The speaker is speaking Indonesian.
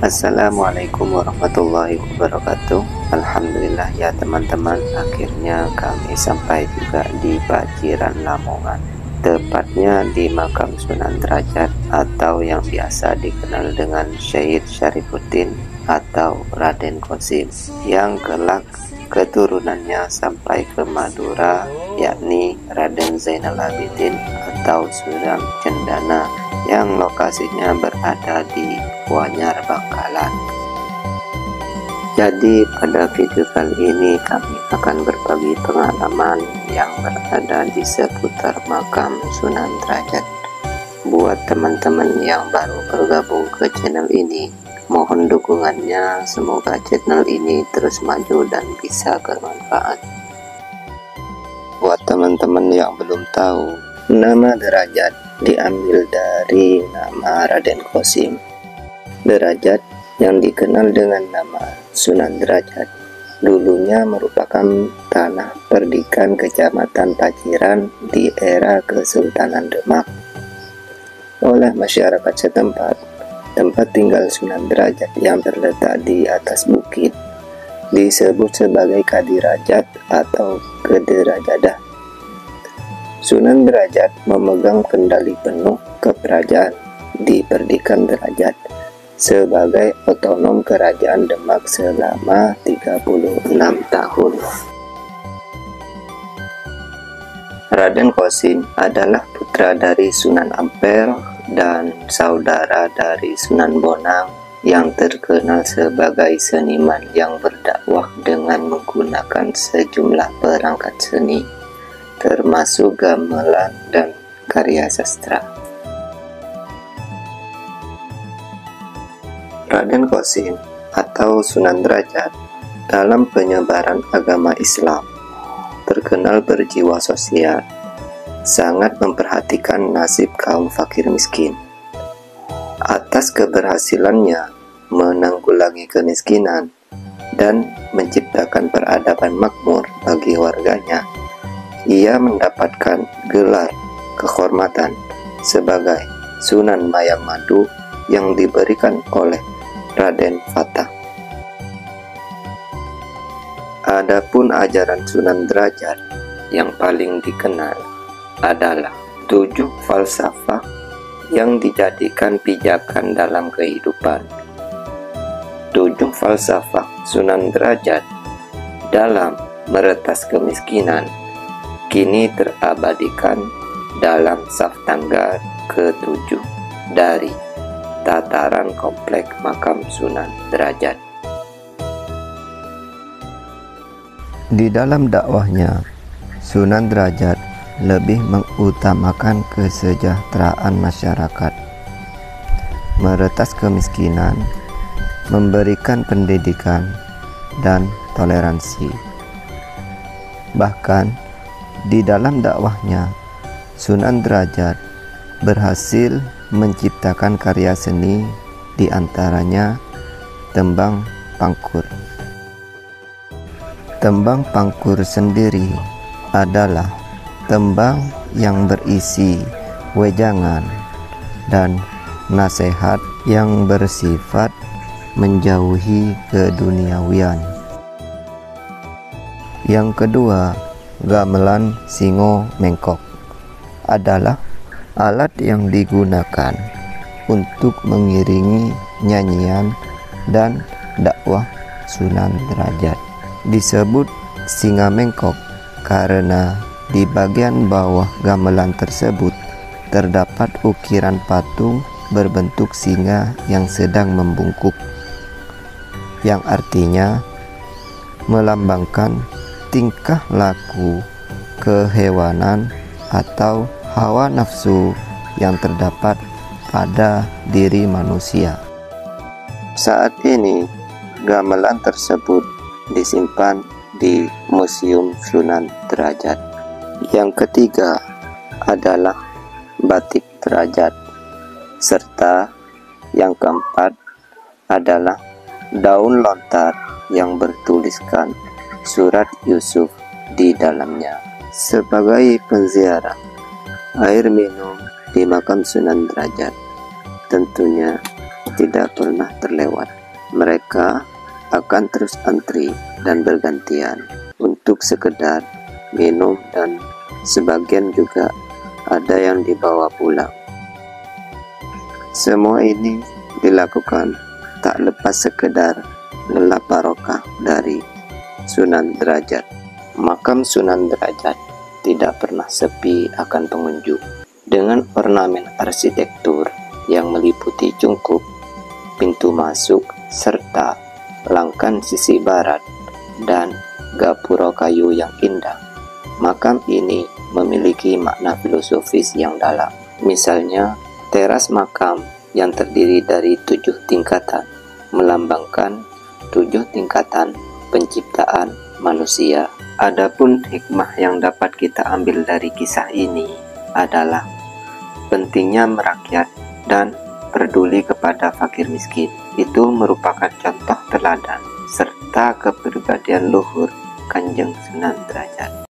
Assalamualaikum warahmatullahi wabarakatuh. Alhamdulillah ya teman-teman, akhirnya kami sampai juga di Paciran Lamongan, tepatnya di makam Sunan Derajat atau yang biasa dikenal dengan Syekh Syarifuddin atau Raden Qasim, yang kelak keturunannya sampai ke Madura, yakni Raden Zainal Abidin atau Sunan Cendana, yang lokasinya berada di Wanyar Bangkalan. Jadi pada video kali ini kami akan berbagi pengalaman yang berada di seputar makam Sunan Derajat. Buat teman-teman yang baru bergabung ke channel ini, mohon dukungannya, semoga channel ini terus maju dan bisa bermanfaat. Buat teman-teman yang belum tahu, nama Derajat diambil dari nama Raden Qasim. Derajat yang dikenal dengan nama Sunan Derajat dulunya merupakan tanah perdikan Kecamatan Paciran di era Kesultanan Demak. Oleh masyarakat setempat, tempat tinggal Sunan Derajat yang terletak di atas bukit disebut sebagai Kadirajat atau Kederajadah. Sunan Derajat memegang kendali penuh keperajaan di Perdikan Derajat sebagai otonom kerajaan Demak selama 36 tahun. Raden Qasim adalah putra dari Sunan Ampel dan saudara dari Sunan Bonang yang terkenal sebagai seniman yang berdakwah dengan menggunakan sejumlah perangkat seni, termasuk gamelan dan karya sastra. Raden Qasim atau Sunan Derajat dalam penyebaran agama Islam terkenal berjiwa sosial, sangat memperhatikan nasib kaum fakir miskin. Atas keberhasilannya menanggulangi kemiskinan dan menciptakan peradaban makmur bagi warganya, ia mendapatkan gelar kehormatan sebagai Sunan Mayang Madu yang diberikan oleh Raden Fatah. Adapun ajaran Sunan Derajat yang paling dikenal adalah 7 falsafah yang dijadikan pijakan dalam kehidupan. 7 falsafah Sunan Derajat dalam meretas kemiskinan kini terabadikan dalam Saftangga ke-7 dari Tataran Komplek Makam Sunan Derajat. Di dalam dakwahnya, Sunan Derajat lebih mengutamakan kesejahteraan masyarakat, meretas kemiskinan, memberikan pendidikan, dan toleransi. Bahkan di dalam dakwahnya, Sunan Derajat berhasil menciptakan karya seni, di antaranya tembang pangkur. Tembang pangkur sendiri adalah tembang yang berisi wejangan dan nasihat yang bersifat menjauhi keduniawian. Yang kedua, gamelan singo mengkok adalah alat yang digunakan untuk mengiringi nyanyian dan dakwah Sunan Derajat. Disebut singa mengkok karena di bagian bawah gamelan tersebut terdapat ukiran patung berbentuk singa yang sedang membungkuk, yang artinya melambangkan tingkah laku kehewanan atau hawa nafsu yang terdapat pada diri manusia. Saat ini gamelan tersebut disimpan di Museum Sunan Derajat. Yang ketiga adalah batik Derajat, serta yang keempat adalah daun lontar yang bertuliskan surat Yusuf di dalamnya. Sebagai penziarah, air minum di makam Sunan Derajat tentunya tidak pernah terlewat. Mereka akan terus antri dan bergantian untuk sekedar minum, dan sebagian juga ada yang dibawa pulang. Semua ini dilakukan tak lepas sekedar lelap barokah dari Sunan Derajat. Makam Sunan Derajat tidak pernah sepi akan pengunjung. Dengan ornamen arsitektur yang meliputi cungkup, pintu masuk, serta langkan sisi barat dan gapura kayu yang indah, makam ini memiliki makna filosofis yang dalam. Misalnya, teras makam yang terdiri dari 7 tingkatan melambangkan 7 tingkatan penciptaan manusia. Adapun hikmah yang dapat kita ambil dari kisah ini adalah pentingnya merakyat dan peduli kepada fakir miskin. Itu merupakan contoh teladan serta kepribadian luhur Kanjeng Sunan Derajat.